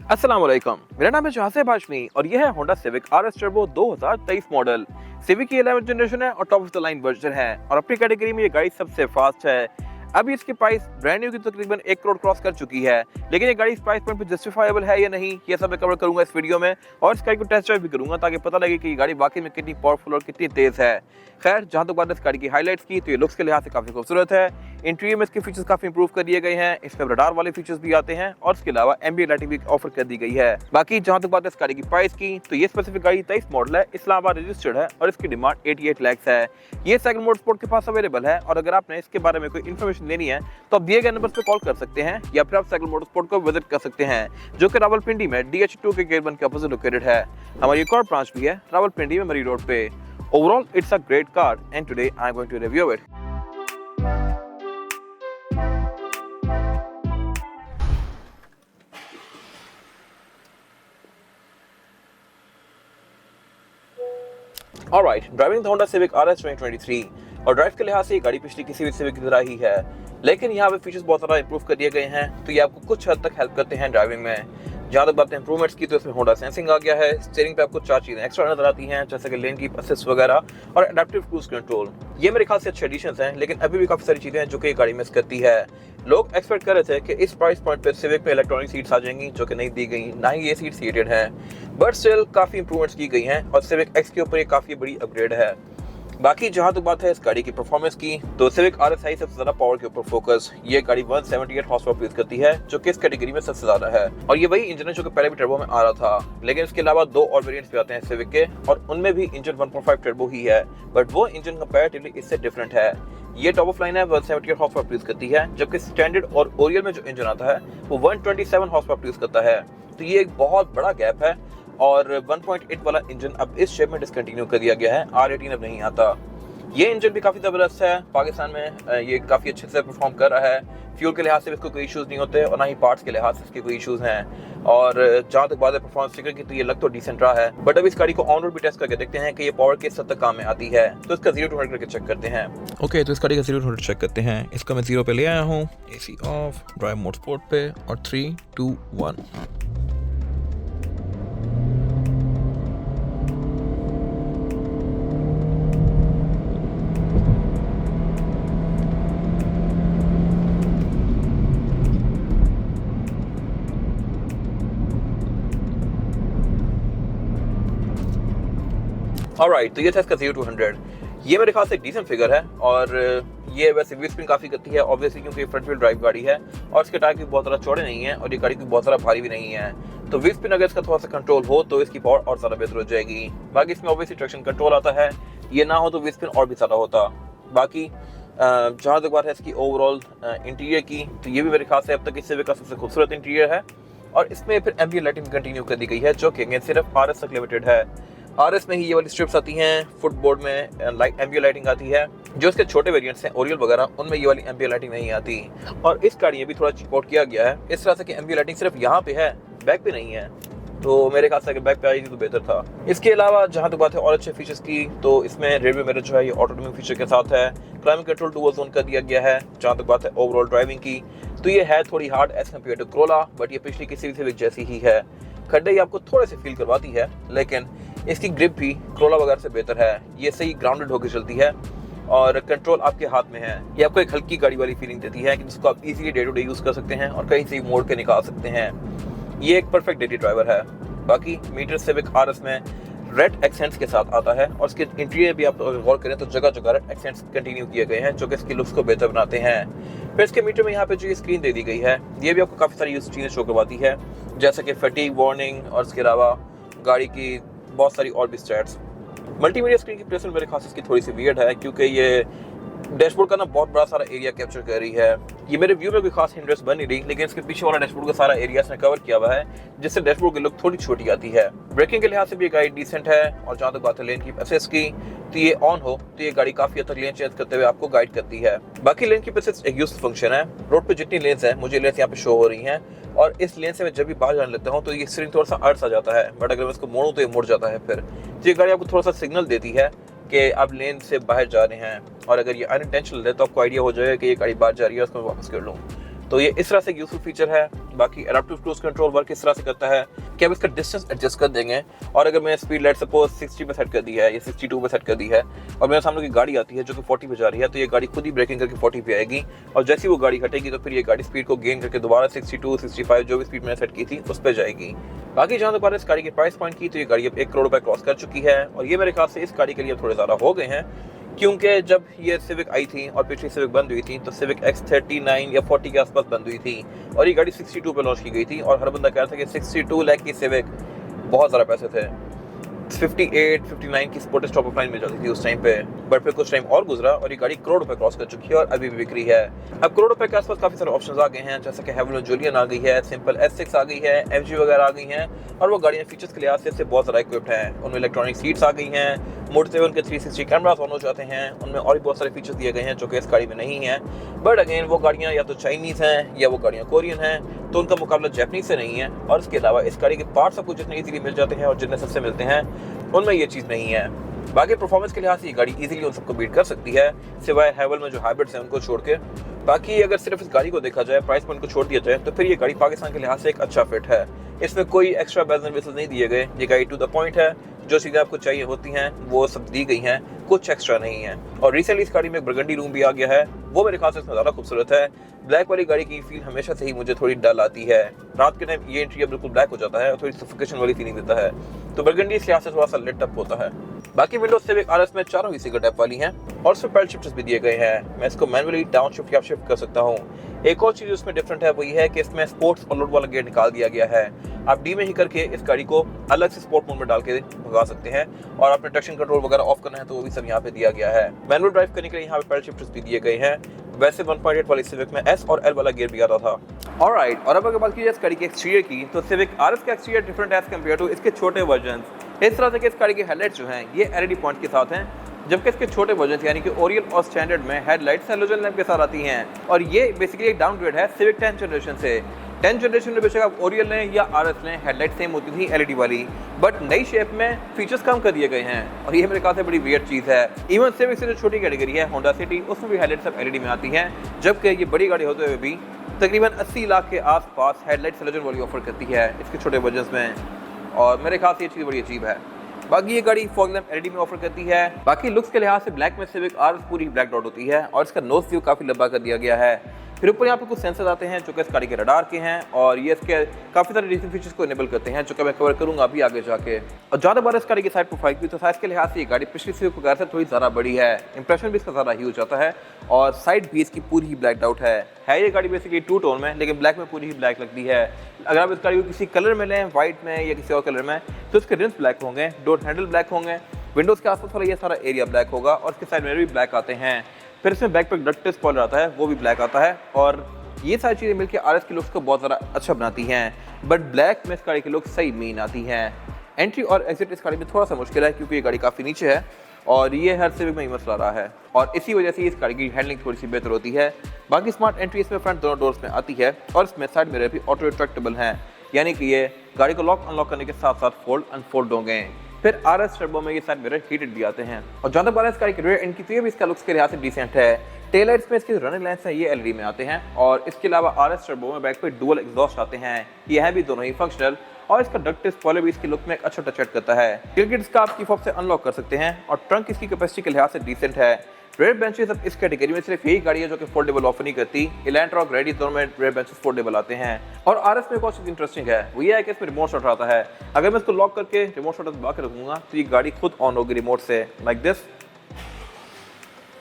अस्सलाम वालेकुम, मेरा नाम है शाहसेब हाशमी और यह है Honda civic RS turbo 2023 model. Civic की 11th जनरेशन है और top of the line version है और अपनी कैटेगरी में ये गाड़ी सबसे फास्ट है। अभी इसकी प्राइस ब्रांड न्यू की तकरीबन 1 करोड़ क्रॉस कर चुकी है, लेकिन ये गाड़ी इस प्राइस पॉइंट पे जस्टिफाइबल है या नहीं, ये सब मैं कवर करूंगा इस वीडियो में और इस गाड़ी को टेस्ट ड्राइव भी करूंगा ताकि पता लगे कि ये गाड़ी वाकई में कितनी पावरफुल और कितनी तेज है। खैर, जहां तक बात है इस गाड़ी की हाईलाइट्स की, तो ये लुक्स के लिहाज से काफी खूबसूरत है। इंटीरियर में इसके फीचर्स काफी इंप्रूव कर दिए गए हैं, इसमें रडार वाले फीचर्स भी आते हैं और इसके अलावा एम्बिएंट लाइटिंग भी ऑफर कर दी गई है। बाकी जहां तक बात है इस गाड़ी की प्राइस की, तो ये स्पेसिफिक गाड़ी 23 मॉडल है, इस्लामाबाद रजिस्टर्ड है और इसकी डिमांड 88 लाख है। ये सेकंड मोड स्पोर्ट के पास अवेलेबल है और अगर आपने इसके बारे में कोई इन्फॉर्मेशन लेनी है तो आप दिए गए नंबर पे कॉल कर सकते हैं या फिर आप सेकंड मोड स्पोर्ट को विजिट कर सकते हैं, जो कि रावलपिंडी में DH2 के गेट 1 के अपोजिट लोकेटेड है। हमारी एक और ब्रांच भी है रावलपिंडी में मरी रोड पे। Overall, it's a great car and today I'm going to review it. Alright, driving the Honda Civic RS 2023 और ड्राइव के लिहाज से ये गाड़ी पिछली किसी भी सिविक की तरह ही है, लेकिन यहाँ पे फीचर्स बहुत ज़्यादा इंप्रूव कर दिए गए हैं, तो ये आपको कुछ हद तक हेल्प करते हैं ड्राइविंग में। जहाँ तक बात है इंप्रूवमेंट्स की, तो इसमें होंडा सेंसिंग आ गया है। स्टीयरिंग पे आपको 4 चीज़ें एक्स्ट्रा नजर आती हैं, जैसे कि लेन कीप असिस्ट वगैरह और एडेप्टिव क्रूज कंट्रोल। ये मेरे ख्याल से अच्छे एडिशंस हैं, लेकिन अभी भी काफ़ी सारी चीज़ें हैं जो कि गाड़ी मिस करती है। लोग एक्सपेक्ट कर रहे थे कि इस प्राइस पॉइंट पे सिविक में इलेक्ट्रॉनिक सीट्स आ जाएंगी, जो कि नहीं दी गई, ना ही ये सीट्स हीटेड हैं, बट स्टिल काफ़ी इंप्रूवमेंट्स की गई हैं और सिविक एक्स के ऊपर ये काफ़ी बड़ी अपग्रेड है। बाकी जहाँ तक बात है इस गाड़ी की परफॉर्मेंस की, तो सिविक RSI सबसे ज्यादा पावर के ऊपर फोकस। ये गाड़ी 178 हॉर्स पावर प्रोड्यूस करती है, जो कि इस कैटेगरी में सबसे ज्यादा है और ये वही इंजन है जो कि पहले भी टर्बो में आ रहा था, लेकिन इसके अलावा 2 और वेरिएंट्स भी आते हैं सिविक के और उनमें भी इंजन 1.5 टर्बो ही है, बट वो इंजन कंपैरेटिवली इससे डिफरेंट है। ये टॉप ऑफ लाइन है 178 हॉर्स पावर प्रोड्यूस करती है, जबकि स्टैंडर्ड और ओरियल में जो इंजन आता है वो 127 हॉर्स पावर प्रोड्यूस करता है। तो ये एक बहुत बड़ा गैप है और 1.8 वाला इंजन अब इस शेप में डिसकंटिन्यू कर दिया गया है, R18 अब नहीं आता। ये इंजन भी काफ़ी ज़बरदस्त है, पाकिस्तान में ये काफ़ी अच्छे से परफॉर्म कर रहा है। फ्यूल के लिहाज से इसको कोई इश्यूज़ नहीं होते और ना ही पार्ट्स के लिहाज से इसके कोई इश्यूज़ हैं। और जहाँ तक बात है परफॉर्मेंस फिगर की, तो ये लग तो डिसेंट रहा है, बट अब इस गाड़ी को ऑन रोड भी टेस्ट करके देखते हैं कि ये पावर किस हद तक काम में आती है। तो इसका 0 to 100 करके चेक करते हैं। ओके, तो इस गाड़ी का 0 to 100 चेक करते हैं। इसका मैं 0 पे ले आया हूँ, AC of, drive mode sport पे और 3, 2, 1। ऑलराइट, तो ये था इसका 0 to 100। ये मेरे ख्याल से डिसेंट फिगर है और ये वैसे व्हील स्पिन काफ़ी करती है ऑब्वियसली, क्योंकि फ्रंट व्हील ड्राइव गाड़ी है और इसके टायर भी बहुत ज़्यादा चौड़े नहीं है और ये गाड़ी भी बहुत ज़्यादा भारी भी नहीं है। तो व्हील स्पिन अगर इसका थोड़ा सा कंट्रोल हो तो इसकी पावर और ज़्यादा बेहतर हो जाएगी। बाकी इसमें ऑब्वियसली ट्रैक्शन कंट्रोल आता है, ये ना हो तो व्हील स्पिन और भी ज़्यादा होता। बाकी जहाँ तक बात है इसकी ओवरऑल इंटीरियर की, तो ये भी मेरे ख्याल से अब तक इस सिविक का सबसे खूबसूरत इंटीरियर है और इसमें फिर एम्बिएंट लाइटिंग कंटिन्यू कर दी गई है, जो कि सिर्फ RS तक लिमिटेड है। RS में ही ये वाली स्ट्रिप्स आती हैं, फुटबोर्ड में एम्बिएंट लाइटिंग आती है। जो इसके छोटे वेरिएंट्स हैं ओरियल वगैरह, उनमें ये वाली एम्बिएंट लाइटिंग नहीं आती और इस गाड़ी में भी थोड़ा चिप आउट किया गया है इस तरह से कि एम्बिएंट लाइटिंग सिर्फ यहाँ पे है, बैक पे नहीं है। तो मेरे ख्याल से अगर बैक पे आई थी तो बेहतर था। इसके अलावा जहाँ तक बात है और अच्छे फीचर्स की, तो इसमें रेडियो मिरर जो है ये ऑटो डिमिंग फीचर के साथ है। क्लाइमेट कंट्रोल डुअल जोन कर दिया गया है। जहाँ तक बात है ओवरऑल ड्राइविंग की, तो ये है थोड़ी hard edge compare to Corolla, but ये पिछली किसी भी सिविक जैसी ही है। खड्डे ही आपको थोड़े से फील करवाती है, लेकिन इसकी ग्रिप भी क्रोला वगैरह से बेहतर है। ये सही ग्राउंडेड होकर चलती है और कंट्रोल आपके हाथ में है। ये आपको एक हल्की गाड़ी वाली फीलिंग देती है कि जिसको आप easily day to day use कर सकते हैं और कहीं से मोड़ के निकाल सकते हैं। ये एक परफेक्ट डेली ड्राइवर है। बाकी मीटर सिविक RS में रेड एक्सेंट्स के साथ आता है और इसके इंटीरियर भी आप अगर गौर करें तो जगह जगह रेड एक्सेंट्स कंटिन्यू किए गए हैं, जो कि इसके लुक्स को बेहतर बनाते हैं। फिर इसके मीटर में यहाँ पे जो ये स्क्रीन दे दी गई है, ये भी आपको काफ़ी सारी यूज चीज़ें शो करवाती है, जैसे कि फटीग वार्निंग और इसके अलावा गाड़ी की बहुत सारी और भी स्टैट्स। मल्टीमीडिया स्क्रीन की प्लेसमेंट मेरे खास इसकी थोड़ी सी वियर्ड है, क्योंकि ये डैशबोर्ड का ना बहुत बड़ा सारा एरिया कैप्चर कर रही है। ये मेरे व्यू में कोई खास हिंड्रेंस बन नहीं रही, लेकिन इसके पीछे वाला डैशबोर्ड का सारा एरिया इसने कवर किया हुआ है, जिससे डैशबोर्ड की लुक थोड़ी छोटी आती है। ब्रेकिंग के लिहाज से भी ये गाड़ी डिसेंट है और जहाँ तक बात है लेन कीप असिस्ट की, तो ये ऑन हो तो ये गाड़ी काफी हद तक लेन चेंज करते हुए आपको गाइड करती है। बाकी लेन कीप असिस्ट एक यूजफुल फंक्शन है। रोड पे जितनी लेन्स हैं, मुझे लेन्स यहाँ पे शो हो रही हैं और इस लेन से मैं जब भी बाहर जाने लगता हूँ तो ये स्टीयरिंग थोड़ा सा अर्थ आ जाता है, बट अगर मैं इसको मोड़ूँ तो ये मुड़ जाता है। फिर तो ये गाड़ी आपको थोड़ा सा सिग्नल देती है कि आप लेन से बाहर जा रहे हैं और अगर ये अनइंटेंशनल है तो आपको आइडिया हो जाएगा कि ये गाड़ी बाहर जा रही है, उसको मैं वापस कर लूँ। तो ये इस तरह से यूजफुल फीचर है। बाकी एडाप्टिव क्रूज कंट्रोल वर्क इस तरह से करता है कि आप इसका डिस्टेंस एडजस्ट कर देंगे, और अगर मैंने स्पीड लाइट सपोज 60 पे सेट कर दी है या 62 पे सेट कर दी है और मेरे सामने की गाड़ी आती है जो कि 40 पे जा रही है, तो ये गाड़ी खुद ही ब्रेकिंग करके 40 पे आएगी, और जैसी वो गाड़ी हटेगी तो फिर ये गाड़ी स्पीड को गेन करके दोबारा 62, 65 जो भी स्पीड मैंने सेट की थी उस पर जाएगी। बाकी जहाँ तक इस गाड़ी के प्राइस पॉइंट की, तो ये गाड़ी अब 1 करोड़ रुपए क्रॉस कर चुकी है, और ये मेरे ख्याल से इस गाड़ी के लिए थोड़े ज़्यादा हो गए हैं, क्योंकि जब ये सिविक आई थी और पिछली सिविक बंद हुई थी तो सिविक X39 या 40 के आसपास बंद हुई थी, और ये गाड़ी 62 पे लॉन्च की गई थी, और हर बंदा कह रहा था कि 62 लाख की सिविक बहुत ज़्यादा पैसे थे। 58, 59 की स्पोर्टेस्ट टॉप ऑफ लाइन मिल जाती थी उस टाइम पे, बट फिर कुछ टाइम और गुजरा और ये गाड़ी करोड़ रुपए क्रॉस कर चुकी है और अभी भी बिक्री है। अब करोड़ रुपए के आसपास काफी सारे ऑप्शंस आ गए हैं, जैसे कि हेवलर जूलियन आ गई है, सिंपल S6 आ गई है, MG वगैरह आ गई हैं, और वो गाड़ियाँ फीचर्स के लिहाज से बहुत ज़्यादा इक्विप्ड हैं। उनमें इलेक्ट्रॉनिक सीट्स आ गई हैं, मोड 7 के 360 कैमरास ऑन हो जाते हैं, उनमें और भी बहुत सारे फीचर्स दिए गए हैं जो कि इस गाड़ी में नहीं है। बट अगेन वो गाड़ियाँ या तो चाइनीज़ हैं या वो गाड़ियाँ कोरियन हैं, तो उनका मुकाबला जैपनीज से नहीं है। और इसके अलावा इस गाड़ी के पार्ट्स आपको जितने ईजीली मिल जाते हैं और जितने सस्ते मिलते हैं उनमें ये चीज़ नहीं है। बाकी परफॉर्मेंस के लिहाज से ये गाड़ी इजीली उन सबको बीट कर सकती है, सिवाय हैवल में जो हाइब्रिड्स हैं उनको छोड़ के। बाकी अगर सिर्फ इस गाड़ी को देखा जाए, प्राइस पॉइंट को छोड़ दिया जाए, तो फिर ये गाड़ी पाकिस्तान के लिहाज से एक अच्छा फिट है। इसमें कोई एक्स्ट्रा बेल्स एंड व्हिसल्स नहीं दिए गए, ये गाड़ी टू द पॉइंट है, जो चीज़ें आपको चाहिए होती हैं वो सब दी गई हैं, कुछ एक्स्ट्रा नहीं है। और रिसेंटली इस गाड़ी में एक बरगंडी रूम भी आ गया है, वो मेरे ख्याल से इसमें ज़्यादा खूबसूरत है। ब्लैक वाली गाड़ी की फील हमेशा से ही मुझे थोड़ी डल आती है, रात के टाइम ये इंटीरियर बिल्कुल ब्लैक हो जाता है और थोड़ी सफोकेशन वाली फीलिंग देता है, तो बरगंडी इस लिहाज से थोड़ा सा लिट अप होता है। बाकी विंडोज सिविक RS में चारों ही सिंगल टैप वाली हैं और उसमें पैडल शिफ्टर्स भी दिए गए हैं, मैं इसको मैनुअली डाउन शिफ्ट या शिफ्ट कर सकता हूँ। एक और चीज़ उसमें डिफरेंट है वो ये है कि इसमें स्पोर्ट्स और लोड वाला गियर निकाल दिया गया है, आप डी में ही करके इस गाड़ी को अलग से स्पोर्ट मोड में डाल के भगा सकते हैं, और आपने ट्रैक्शन कंट्रोल वगैरह ऑफ करना है तो वो भी सब यहाँ पे दिया गया है। मैनुअल ड्राइव करने के लिए यहाँ पे पैडल शिफ्टर्स भी दिए गए हैं, वैसे 1.8 वाली सिविक में S और L वाला गियर भी आता था। ऑलराइट, और अब अगर बात की जाए इस गाड़ी के एक्सटीरियर की, तो सिविक RS का exterior different edge compare to इसके छोटे वर्जन। इस तरह से कि इस गाड़ी के हेडलाइट्स जो हैं ये LED पॉइंट के साथ हैं, जबकि इसके छोटे वर्जन यानी कि ओरियल और स्टैंडर्ड में हेडलाइट्स हैलोजन लैंप के साथ आती हैं, और ये बेसिकली एक डाउनग्रेड है सिविक 10 जनरेशन से। 10 जनरेशन में बेशक आप ओरियल लें या RS लें, हेडलाइट सेम होती थी LED वाली, बट नई शेप में फीचर्स कम कर दिए गए हैं, और ये मेरे ख्याल से बड़ी वियर्ड चीज़ है। इवन सिविक से जो छोटी कैटेगरी है होंडा सिटी, उसमें भी हेडलाइट्स सब LED में आती हैं, जबकि ये बड़ी गाड़ी होते हुए भी तकरीबन 80 लाख के आसपास हेडलाइट्स हैलोजन वाली ऑफर करती है इसके छोटे वर्जन में, और मेरे ख्याल से ये चीज़ बड़ी अजीब है। बाकी ये गाड़ी फॉग लैंप LED में ऑफर करती है। बाकी लुक्स के लिहाज से ब्लैक में सिविक RS पूरी ब्लैक डॉट होती है, और इसका नोज व्यू काफ़ी लंबा कर दिया गया है। फिर ऊपर यहाँ पे कुछ सेंसर्स आते हैं जो कि इस गाड़ी के रडार के हैं, और ये इसके काफ़ी सारे डिफरेंट फीचर्स को इनेबल करते हैं जो कि मैं कवर करूँगा अभी आगे जाके। और ज़्यादा बार इस गाड़ी की साइड प्रोफाइल की, तो साइज़ के लिहाज से ये गाड़ी पिछली सिविक वगैरह से थोड़ी ज़्यादा बड़ी है, इंप्रेशन भी इसका ज़्यादा ही हो जाता है, और साइड भी इसकी पूरी ही ब्लैक आउट है ये गाड़ी बेसिकली 2 टोन में, लेकिन ब्लैक में पूरी ही ब्लैक लगती है। अगर आप इस गाड़ी को किसी कलर में लें, व्हाइट में या किसी और कलर में, तो इसके रिम्स ब्लैक होंगे, डोर हैंडल ब्लैक होंगे, विंडोज़ के आसपास वाला ये सारा एरिया ब्लैक होगा, और इसके साइड में भी ब्लैक आते हैं। फिर इसमें बैक पे डक्ट स्पॉइलर आता है, वो भी ब्लैक आता है, और ये सारी चीज़ें मिलकर RS के लुक्स को बहुत ज़्यादा अच्छा बनाती हैं, बट ब्लैक में इस गाड़ी के लुक सही मीन आती हैं। एंट्री और एग्जिट इस गाड़ी में थोड़ा सा मुश्किल है क्योंकि ये गाड़ी काफ़ी नीचे है, और ये हर सिविक में ही मसला रहा है, और इसी वजह से इस गाड़ी की हैंडलिंग थोड़ी सी बेहतर होती है। बाकी स्मार्ट एंट्री इसमें फ्रंट दोनों डोर्स में आती है, और इसमें साइड मिरर भी ऑटो रिट्रैक्टेबल हैं, यानी कि ये गाड़ी को लॉक अनलॉक करने के साथ साथ फोल्ड अनफोल्ड होंगे। फिर RS टर्बो में ये साइड मिरर हीटेड भी आते हैं, और जहाँ तक इस गाड़ी की रेयर एंड की, तो ये भी इसका लुक्स के लिहाज से डिसेंट है। टेल लाइट्स में इसके रनिंग लाइट्स हैं ये LED में आते हैं, और इसके अलावा RS टर्बो में बैक पे डुअल एग्जॉस्ट आते हैं, ये हैं भी दोनों ही फंक्शनल, और इसका डक्ट स्पॉइलर भी इसके लुक में एक अच्छा टच ऐड करता है। टिलगेट इसका आप की फॉब से अनलॉक कर सकते हैं, और ट्रंक इसकी कैपेसिटी के लिहाज से डिसेंट है। रेयर बेंचेस अब इस कैटेगरी में सिर्फ यही गाड़ी है जो कि फोल्डेबल ऑफर नहीं करती, इलेंट्रा और ग्रेडी दोनों में रेयर बेंचेस फोल्डेबल आते हैं। और RS में एक और चीज़ इंटरेस्टिंग है वो ये है कि इसमें रिमोट शॉट आता है, अगर मैं इसको लॉक करके रिमोट शॉट दबा के रखूंगा तो ये गाड़ी खुद ऑन होगी रिमोट से, लाइक दिस।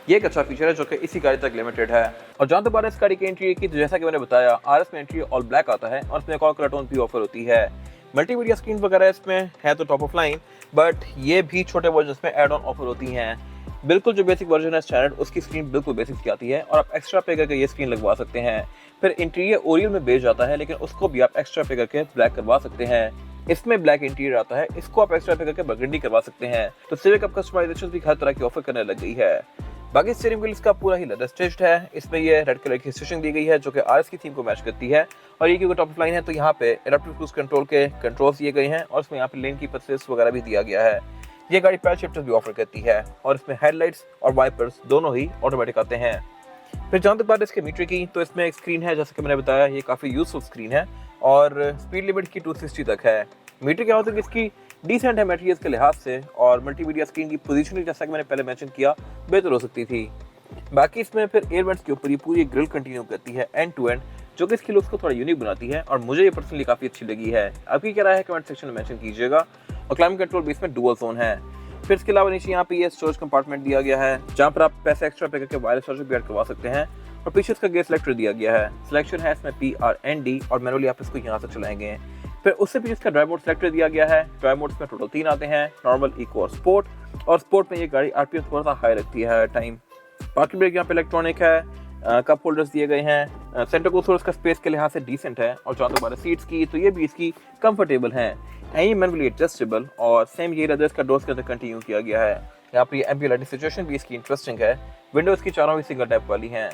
ये एक अच्छा फीचर है जो कि इसी गाड़ी तक लिमिटेड है। और जहाँ तक इस गाड़ी की एंट्री की, तो जैसा कि मैंने बताया RS में एंट्री ऑल ब्लैक आता है, और इसमें एक और कलर टोन भी ऑफर होती है। मल्टीमीडिया स्क्रीन वगैरह इसमें है तो टॉप ऑफ लाइन, बट ये भी छोटे वर्जन में एड ऑन ऑफर होती हैं। बिल्कुल जो बेसिक वर्जन है स्टैंडर्ड, उसकी स्क्रीन बिल्कुल बेसिक की आती है, और आप एक्स्ट्रा पे करके ये स्क्रीन लगवा सकते हैं। फिर इंटीरियर ओरियल में बेस जाता है, लेकिन उसको भी आप एक्स्ट्रा पे करके ब्लैक करवा सकते हैं। इसमें ब्लैक इंटीरियर आता है, इसको आप एक्स्ट्रा पे करके बर्गंडी करवा सकते हैं। तो सिविक अब कस्टमाइजेशन भी हर तरह की ऑफर करने लग गई है। बाकी स्टीयरिंग व्हील इसका पूरा ही लेदर स्टिच्ड है, इसमें ये रेड कलर की स्टिचिंग दी गई है जो कि RS की थीम को मैच करती है, और ये क्योंकि टॉप ऑफ लाइन है तो यहाँ पे एडाप्टिव क्रूज कंट्रोल के कंट्रोल्स दिए गए हैं, और इसमें यहाँ पे लेन की असिस्ट वगैरह भी दिया गया है। ये गाड़ी पैडल शिफ्टर्स भी ऑफर करती है, और इसमें हेडलाइट्स और वाइपर्स दोनों ही ऑटोमेटिक आते हैं। फिर जहाँ तक बात है इसके मीटर की, तो इसमें एक स्क्रीन है, जैसे कि मैंने बताया ये काफ़ी यूजफुल स्क्रीन है और स्पीड लिमिट की 260 तक है। मीटर क्या होता है कि इसकी डिसेंट है मटेरियल्स के लिहाज से, और मल्टीमीडिया स्क्रीन की पोजीशनिंग जैसा कि मैंने पहले मेंशन किया बेहतर हो सकती थी। बाकी इसमें फिर एयरवेंट्स के ऊपर ये पूरी ग्रिल कंटिन्यू करती है एंड टू एंड, जो कि इसकी लुक्स को थोड़ा यूनिक बनाती है और मुझे ये पर्सनली काफ़ी अच्छी लगी है। आपकी क्या राय है कमेंट सेक्शन में मेंशन कीजिएगा। और क्लाइमेट कंट्रोल भी इसमें डुअल जोन है। फिर इसके अलावा नीचे यहाँ पे ये स्टोरेज कंपार्टमेंट दिया गया है, जहाँ पर आप पैसे एक्स्ट्रा पे करके वायरलेस चार्जर भी ऐड करवा सकते हैं। और पीछे इसका गेयर सेलेक्टर दिया गया है, सिलेक्शन है इसमें PRND और मैनुअली आप इसको यहाँ से चलाएंगे। फिर उससे पीछे इसका ड्राइव मोड सेलेक्टर दिया गया है। ड्राइव मोड्स में टोटल 3 आते हैं, नॉर्मल, इको और स्पोर्ट। और स्पोर्ट में ये गाड़ी RPM थोड़ा सा हाई रखती है हर टाइम। पार्किंग ब्रेक यहाँ पे इलेक्ट्रॉनिक है, कप होल्डर्स दिए गए हैं। सेंटर कंसोल का स्पेस के लिहाज से डिसेंट है। और जहाँ तक बात है सीट्स की, तो ये भी इसकी कंफर्टेबल हैं, ये मैनुअली एडजस्टेबल। और सेम ये लेदर का डोर्स के अंदर कंटिन्यू किया गया है। यहाँ पर एम्बिएंट लाइटिंग सिचुएशन भी इसकी इंटरेस्टिंग है। विंडोज की चारों भी सिंगल टैप वाली हैं।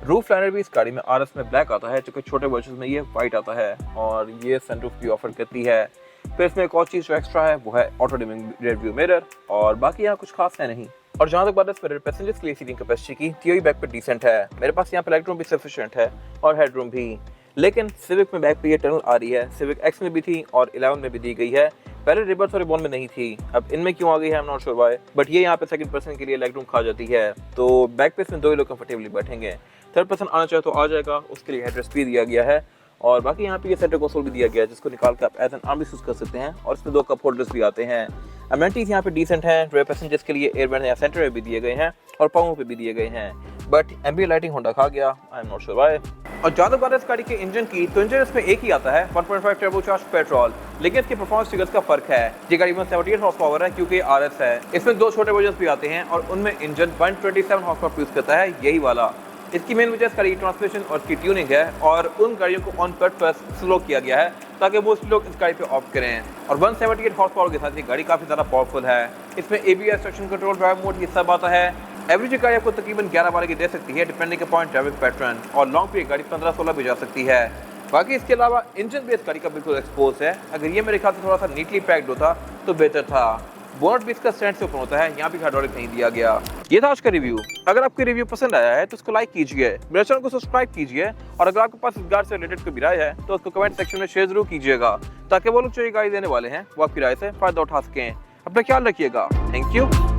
रूफ लाइनर भी इस गाड़ी में RS में ब्लैक आता है, जो कि छोटे वर्जन में ये वाइट आता है और ये सनरूफ भी ऑफर करती है। फिर इसमें एक और चीज़ जो एक्स्ट्रा है वो है auto dimming rear view mirror, और बाकी यहाँ कुछ खास है नहीं। और जहाँ तक बात है इस पर पैसेंजर्स के लिए सीटिंग कैपेसिटी की, तो ये बैक पे डिसेंट है। मेरे पास यहाँ पे लेग रूम भी सफिशिएंट है और हेड रूम भी। लेकिन सिविक में बैक पे ये टनल आ रही है, सिविक X में भी थी और 11 में भी दी गई है। पहले रिवर्स और रिबॉन में नहीं थी, अब इनमें क्यों आ गई है I am not sure why, but ये यहाँ पे सेकंड पर्सन के लिए लेग रूम खा जाती है। तो बैक पे इसमें 2 ही लोग कंफर्टेबली बैठेंगे। थर्ड पर्सन आना चाहे तो आ जाएगा, उसके लिए हेडरेस्ट भी दिया गया है। और बाकी यहाँ पे ये सेंटर कंसोल भी दिया गया है, जिसको निकाल कर आप एज एन आर्म यूज कर सकते हैं। और इसमें 2 कप होल्डर्स भी आते हैं। अमेनिटीज यहाँ पे डिसेंट हैं। रेयर पैसेंजर्स के लिए एयरबैग यहाँ सेंटर में भी दिए गए हैं और पाँवों पे भी दिए गए हैं, बट एम्बिएंट लाइटिंग होंडा खा गया, I am not sure why. और जहाँ तक बात है इस गाड़ी के इंजन की, तो इंजन इसमें एक ही आता है 1.5 टर्बोचार्ज पेट्रोल, लेकिन इसके परफॉर्मेंस फिगर्स का फर्क है। ये गाड़ी में 78 हॉर्स पावर है क्योंकि RS है। इसमें 2 छोटे वर्जन भी आते हैं और उनमें इंजन 127 हॉर्स पावर प्रोड्यूस करता है, यही वाला। इसकी मेन वजह इसका ट्रांसमिशन और इसकी ट्यूनिंग है, और उन गाड़ियों को ऑन पर्पस स्लो किया गया है ताकि वो लोग इस गाड़ी पे ऑफ करें। और 178 हॉर्स पावर के साथ ये गाड़ी काफ़ी ज़्यादा पावरफुल है। इसमें ABS, traction control, drive mode, ये सब आता है। एवरेज गाड़ी आपको तकरीबन 11-12 की दे सकती है डिपेंडिंग अपॉन ड्राइविंग पैटर्न, और लॉन्ग पे गाड़ी 15-16 भी जा सकती है। बाकी इसके अलावा इंजन भी इस गाड़ी का बिल्कुल एक्सपोज है। अगर ये मेरे ख्याल से थोड़ा सा नीटली पैक्ड होता तो बेहतर था। बोनट भी इसका स्टैंड से ऊपर होता है, यहाँ भी हाइड्रोलिक नहीं दिया गया। ये था आज का रिव्यू। अगर आपको रिव्यू पसंद आया है तो उसको लाइक कीजिए, मेरे चैनल को सब्सक्राइब कीजिए, और अगर आपके पास इस गाड़ी से रिलेटेड कोई भी राय है तो उसको कमेंट सेक्शन में शेयर जरूर कीजिएगा, ताकि वो लोग जो ये गाड़ी देने वाले हैं वो आपकी राय से फायदा उठा सकें। अपना ख्याल रखिएगा। Thank you.